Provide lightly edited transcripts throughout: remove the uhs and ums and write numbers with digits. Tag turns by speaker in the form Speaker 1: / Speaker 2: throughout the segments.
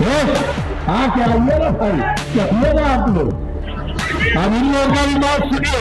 Speaker 1: हाँ क्या आइए ना भाई, कहिएगा आप लोग। अब इन लोगों का भी बात सुनिए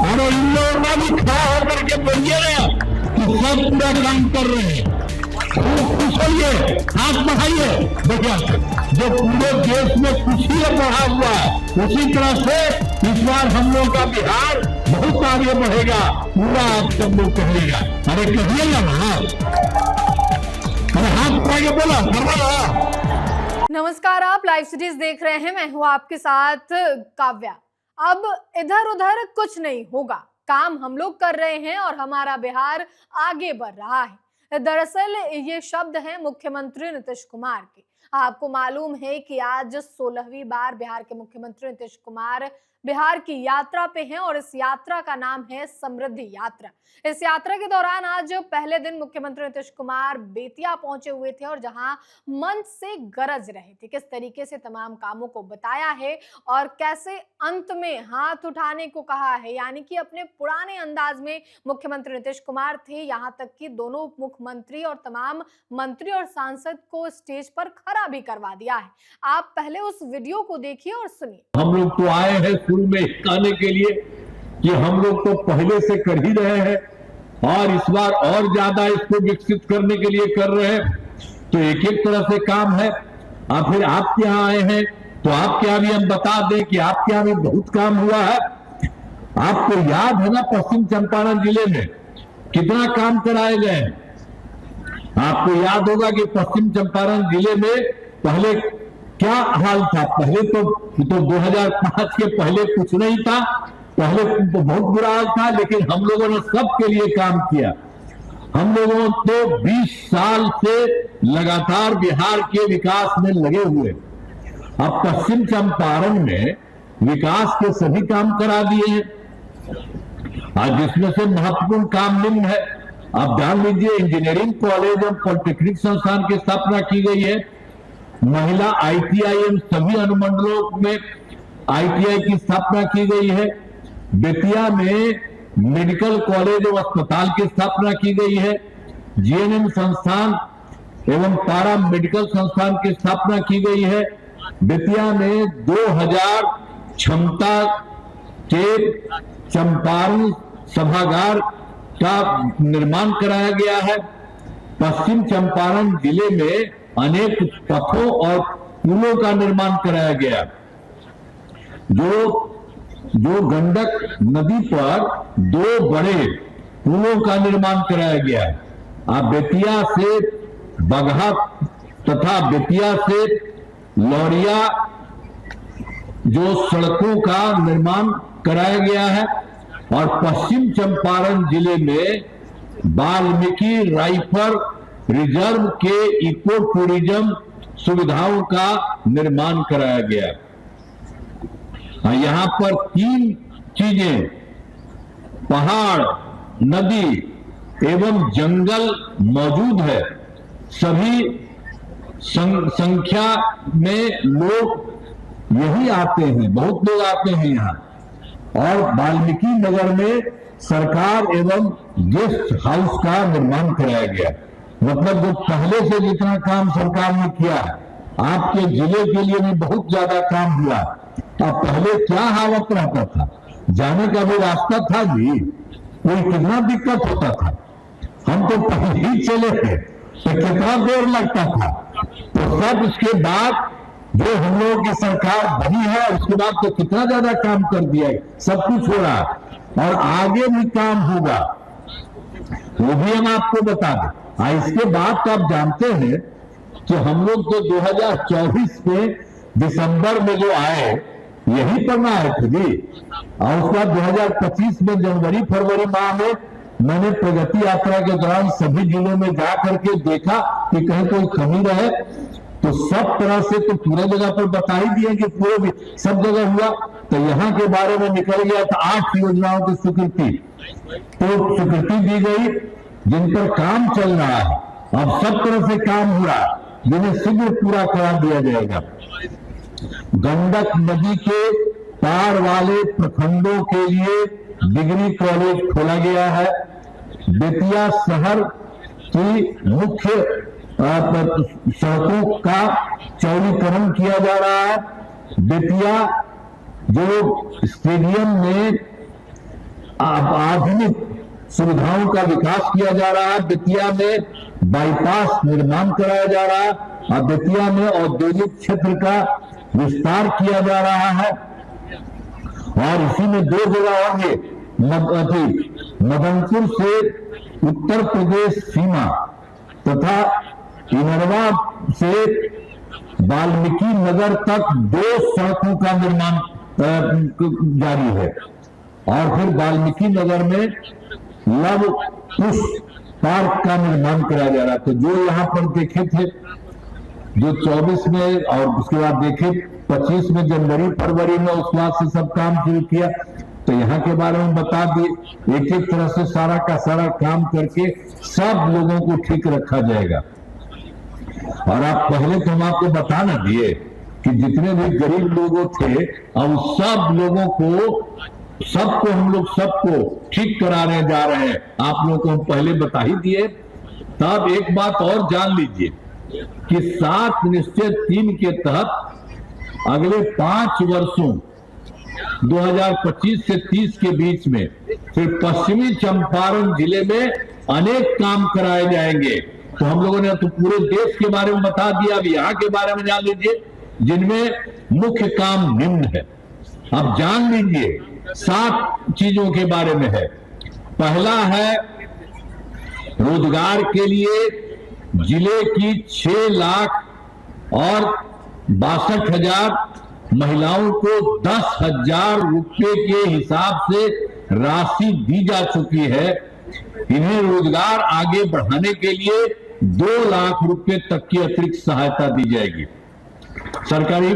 Speaker 1: और इन लोगों का भी खड़ा होकर के बोलिएगा कि सब पूरा काम कर रहे हैं। खुश होइए, हाथ बढ़ाइए। देखिए, जो पूरे देश में खुशी बढ़ा हुआ है, उसी तरह से इस बार हम लोग का बिहार बहुत आगे बढ़ेगा, पूरा आप सब लोग कहिएगा। अरे कहिएगा ना, अरे हाथ बढ़ा के बोला करवा।
Speaker 2: नमस्कार, आप लाइव सीरीज देख रहे हैं। मैं हूं आपके साथ काव्या। अब इधर उधर कुछ नहीं होगा, काम हम लोग कर रहे हैं और हमारा बिहार आगे बढ़ रहा है। दरअसल ये शब्द हैं मुख्यमंत्री नीतीश कुमार के। आपको मालूम है कि आज 16वीं बार बिहार के मुख्यमंत्री नीतीश कुमार बिहार की यात्रा पे हैं और इस यात्रा का नाम है समृद्धि यात्रा। इस यात्रा के दौरान आज पहले दिन मुख्यमंत्री नीतीश कुमार बेतिया पहुंचे हुए थे और जहां मंच से गरज रहे थे, किस तरीके से तमाम कामों को बताया है और कैसे अंत में हाथ उठाने को कहा है, यानी कि अपने पुराने अंदाज में मुख्यमंत्री नीतीश कुमार थे। यहां तक कि दोनों उप मुख्यमंत्री और तमाम मंत्री और सांसद को स्टेज पर खड़ा भी करवा दिया है। आप पहले उस वीडियो को देखिए और सुनिए।
Speaker 1: हम लोग तो आए हैं शुरू में कहने के लिए कि हम लोग तो पहले से कर ही रहे हैं और इस बार और ज्यादा इसको विकसित करने के लिए कर रहे हैं। तो एक एक तरह से काम है। और फिर आपके यहाँ आए हैं तो आपके यहाँ भी हम बता दें कि आपके यहाँ भी बहुत काम हुआ है। आपको याद है ना, पश्चिम चंपारण जिले में कितना काम कराए गए हैं। आपको याद होगा कि पश्चिम चंपारण जिले में पहले क्या हाल था। पहले तो 2005 के पहले कुछ नहीं था, पहले तो बहुत बुरा हाल था, लेकिन हम लोगों ने सबके लिए काम किया। हम लोगों तो 20 साल से लगातार बिहार के विकास में लगे हुए। अब पश्चिम चंपारण में विकास के सभी काम करा दिए हैं, आज जिसमें से महत्वपूर्ण काम निम्न है। आप ध्यान लीजिए, इंजीनियरिंग कॉलेज और पॉलिटेक्निक संस्थान की स्थापना की गई है। महिला ITI सभी अनुमंडलों में ITI की स्थापना की गई है। बेतिया में मेडिकल कॉलेज और अस्पताल की स्थापना की गई है। GNM संस्थान एवं पारा मेडिकल संस्थान की स्थापना की गई है। बेतिया में 2000 क्षमता के चंपारण सभागार का निर्माण कराया गया है। पश्चिम चंपारण जिले में अनेक पथों और पुलों का निर्माण कराया गया। जो गंडक नदी पर 2 बड़े पुलों का निर्माण कराया गया। आप बेतिया से बगहा तथा बेतिया से लौरिया जो सड़कों का निर्माण कराया गया है। और पश्चिम चंपारण जिले में वाल्मीकि राइफल रिजर्व के इको टूरिज्म सुविधाओं का निर्माण कराया गया। यहाँ पर 3 चीजें, पहाड़, नदी एवं जंगल मौजूद है। सभी संख्या में लोग यही आते हैं, बहुत लोग आते हैं यहाँ। और वाल्मीकि नगर में सरकार एवं गेस्ट हाउस का निर्माण कराया गया। मतलब जो पहले से जितना काम सरकार ने किया, आपके जिले के लिए भी बहुत ज्यादा काम हुआ। अब पहले क्या हालत रहता था, जाने का भी रास्ता था जी, कोई कितना दिक्कत होता था। हम तो पहले ही चले थे तो कितना देर लगता था। तो सब इसके बाद जो हम लोगों की सरकार बनी है, उसके बाद तो कितना ज्यादा काम कर दिया है। सब कुछ हो रहा है और आगे भी काम होगा, वो भी हम आपको बता दें। इसके बाद तो आप जानते हैं कि हम लोग तो 2024 में दिसंबर में जो आए, यही पर ना आए थे जी। और उसके बाद 2025 में जनवरी फरवरी माह में मैंने प्रगति यात्रा के दौरान सभी जिलों में जा करके देखा कि कहीं कोई कमी रहे। तो सब तरह से तो पूरे जगह पर बता ही दिए कि पूरे भी सब जगह हुआ। तो यहाँ के बारे में निकल गया था 8 योजनाओं की स्वीकृति, तो स्वीकृति दी गई जिन पर काम चल रहा है। अब सब तरह से काम हुआ, जिन्हें शीघ्र पूरा करा दिया जाएगा। गंडक नदी के पार वाले प्रखंडों के लिए डिग्री कॉलेज खोला गया है। बेतिया शहर की मुख्य सड़कों का चौड़ीकरण किया जा रहा है। बेतिया जो स्टेडियम में आधुनिक सुविधाओं का विकास किया जा रहा है, बेतिया में बाईपास निर्माण कराया जा रहा है और बेतिया में औद्योगिक क्षेत्र का विस्तार किया जा रहा है। और इसी में 2 जगह होंगे, मदनपुर से उत्तर प्रदेश सीमा तथा इनरवा से वाल्मीकि नगर तक 2 सड़कों का निर्माण जारी है। और फिर वाल्मीकि नगर में लव कुश पार्क का निर्माण कराया जा रहा है। तो जो यहाँ पर देखे थे, जो 24 में और उसके बाद देखे 25 में, जनवरी फरवरी में उस बाद से सब काम शुरू किया। तो यहाँ के बारे में बता दिए, एक एक तरह से सारा का सारा काम करके सब लोगों को ठीक रखा जाएगा। और आप पहले तो हम आपको बता ना दिए कि जितने भी गरीब लोग थे, अब सब लोगों को सबको हम लोग सबको ठीक कराने जा रहे हैं। आप लोगों को हम पहले बता ही दिए। तब एक बात और जान लीजिए कि 7 निश्चय 3 के तहत अगले 5 वर्षों 2025 से 30 के बीच में फिर पश्चिमी चंपारण जिले में अनेक काम कराए जाएंगे। तो हम लोगों ने तो पूरे देश के बारे में बता दिया, अब यहाँ के बारे में जान लीजिए, जिनमें मुख्य काम निम्न है। अब जान लीजिए 7 चीजों के बारे में है। पहला है रोजगार के लिए जिले की 6 लाख और 62,000 महिलाओं को 10,000 रुपए के हिसाब से राशि दी जा चुकी है। इन्हें रोजगार आगे बढ़ाने के लिए 2 लाख रुपए तक की अतिरिक्त सहायता दी जाएगी। सरकारी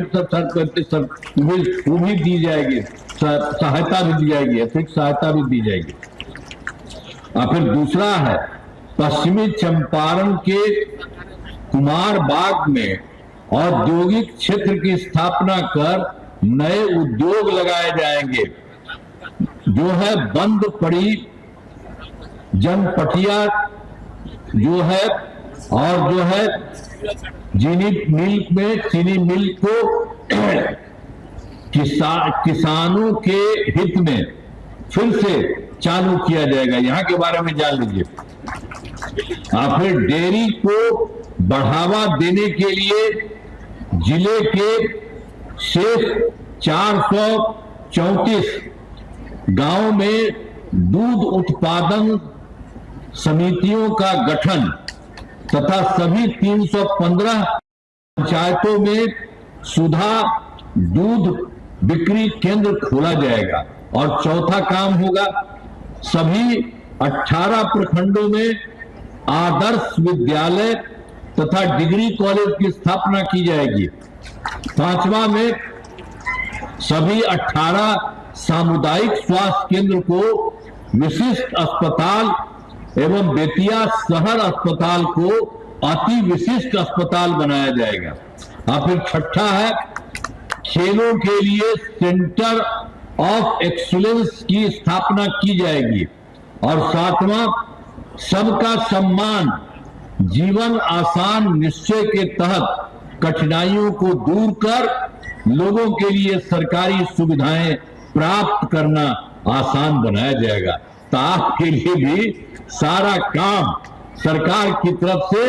Speaker 1: वो भी दी जाएगी, सहायता भी दी जाएगी, अतिरिक्त सहायता भी दी जाएगी। और फिर दूसरा है पश्चिमी चंपारण के कुमार बाग में औद्योगिक क्षेत्र की स्थापना कर नए उद्योग लगाए जाएंगे। जो है बंद पड़ी जनपटिया जो है, और जो है चीनी मिल में चीनी मिल को किसानों के हित में फिर से चालू किया जाएगा। यहाँ के बारे में जान लीजिए। फिर डेयरी को बढ़ावा देने के लिए जिले के शेष 434 गांव में दूध उत्पादन समितियों का गठन तथा सभी 315 पंचायतों में सुधा दूध बिक्री केंद्र खोला जाएगा। और चौथा काम होगा सभी 18 प्रखंडों में आदर्श विद्यालय तथा डिग्री कॉलेज की स्थापना की जाएगी। 5वां में सभी 18 सामुदायिक स्वास्थ्य केंद्र को विशिष्ट अस्पताल एवं बेतिया शहर अस्पताल को अति विशिष्ट अस्पताल बनाया जाएगा। और फिर 6ठा है खेलों के लिए सेंटर ऑफ एक्सीलेंस की स्थापना की जाएगी। और 7वां सबका सम्मान जीवन आसान निश्चय के तहत कठिनाइयों को दूर कर लोगों के लिए सरकारी सुविधाएं प्राप्त करना आसान बनाया जाएगा। तो आपके लिए भी सारा काम सरकार की तरफ से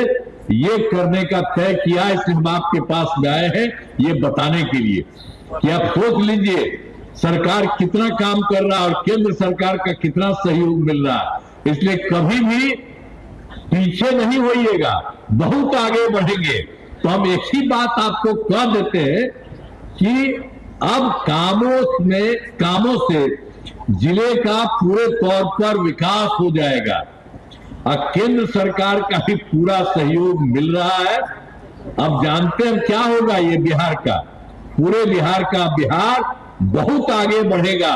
Speaker 1: ये करने का तय किया है। इसलिए हम आपके पास में आए हैं ये बताने के लिए कि आप सोच लीजिए सरकार कितना काम कर रहा है और केंद्र सरकार का कितना सहयोग मिल रहा है। इसलिए कभी भी पीछे नहीं होइएगा, बहुत आगे बढ़ेंगे। तो हम एक ही बात आपको कह देते हैं कि अब कामों से जिले का पूरे तौर पर विकास हो जाएगा और केंद्र सरकार का भी पूरा सहयोग मिल रहा है। अब जानते हैं क्या होगा ये बिहार का, पूरे बिहार का बिहार बहुत आगे बढ़ेगा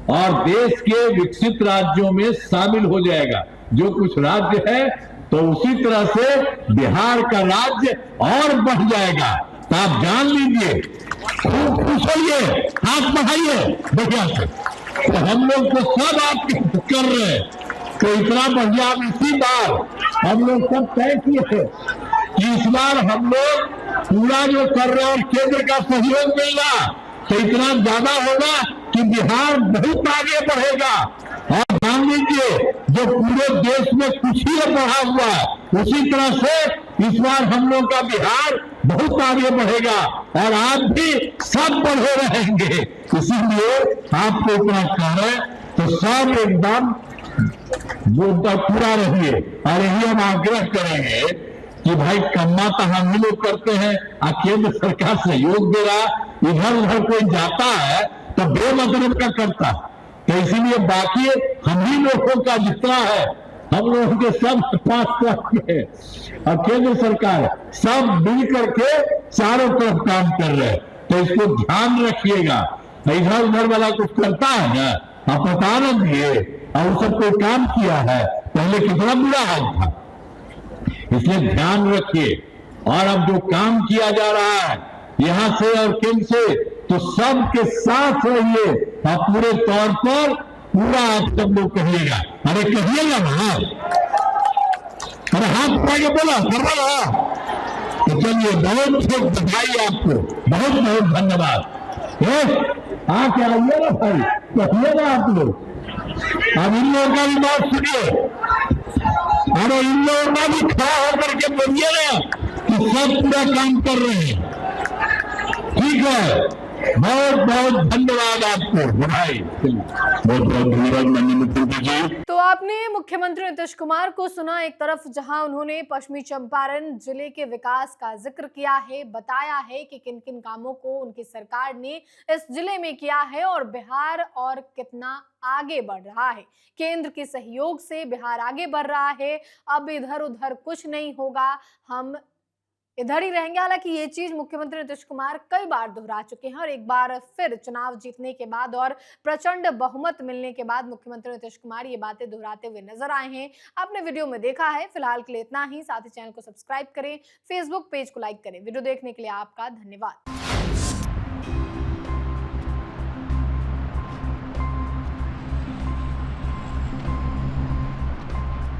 Speaker 1: और देश के विकसित राज्यों में शामिल हो जाएगा। जो कुछ राज्य है तो उसी तरह से बिहार का राज्य और बढ़ जाएगा। तो आप जान लीजिए, खूब खुश होइए, हाथ बढ़ाइए बढ़िया से। तो हम लोग तो सब आप कर रहे हैं, तो इतना बढ़िया इसी बार हम लोग सब तय किए थे कि इस बार हम लोग पूरा जो कर रहे हैं और केंद्र का सहयोग मिलना तो इतना ज्यादा होगा कि बिहार बहुत आगे बढ़ेगा। और ध्यान दीजिए, जो पूरे देश में कुछ ही बढ़ा हुआ है उसी तरह से इस बार हम लोग का बिहार बहुत आगे बढ़ेगा और आप भी सब बढ़े रहेंगे। इसीलिए आपको इतना कह रहे तो सब एकदम जोरदार पूरा रहिए। और यही हम आग्रह करेंगे कि भाई कम्मा तो हम ही लोग करते हैं और केंद्र सरकार सहयोग दे रहा, इधर उधर कोई जाता है तो बेमतलब का करता है। तो इसीलिए बाकी हम ही लोगों का जितना है हम लोगों के सब पास है और केंद्र सरकार सब मिल करके चारों तरफ काम कर रहे हैं। तो इसको ध्यान रखिएगा। इधर उधर वाला कुछ करता है ना, आप बता न दिए और उस सब कोई काम किया है पहले कितना बुरा हाल था। इसलिए ध्यान रखिए। और अब जो काम किया जा रहा है यहां से और केंद्र से, तो सबके साथ रहिए और पूरे तौर पर पूरा आप सब लोग कहिएगा। अरे कहिएगा ना, अरे हाथ उठा के बोला करवा। तो चलिए, बहुत बहुत बधाई आपको, बहुत बहुत धन्यवाद। आके आइए ना भाई, कहिएगा आप लोग। अब इन लोगों का भी बात सुनिए। अरे इन लोगों का भी खड़ा होकर के बोलिए ना कि सब पूरा काम कर रहे हैं। ठीक है, बहुत बहुत धन्यवाद आपको। बधाई, बहुत बहुत धन्यवाद माननीय मुख्यमंत्री जी।
Speaker 2: तो आपने मुख्यमंत्री नीतीश कुमार को सुना। एक तरफ जहां उन्होंने पश्चिमी चंपारण जिले के विकास का जिक्र किया है, बताया है कि किन किन कामों को उनकी सरकार ने इस जिले में किया है और बिहार और कितना आगे बढ़ रहा है। केंद्र के सहयोग से बिहार आगे बढ़ रहा है। अब इधर उधर कुछ नहीं होगा, हम इधर ही रहेंगे। हालांकि ये चीज मुख्यमंत्री नीतीश कुमार कई बार दोहरा चुके हैं और एक बार फिर चुनाव जीतने के बाद और प्रचंड बहुमत मिलने के बाद मुख्यमंत्री नीतीश कुमार ये बातें दोहराते हुए नजर आए हैं। आपने वीडियो में देखा है। फिलहाल के लिए इतना ही। साथ ही चैनल को सब्सक्राइब करें, फेसबुक पेज को लाइक करें। वीडियो देखने के लिए आपका धन्यवाद।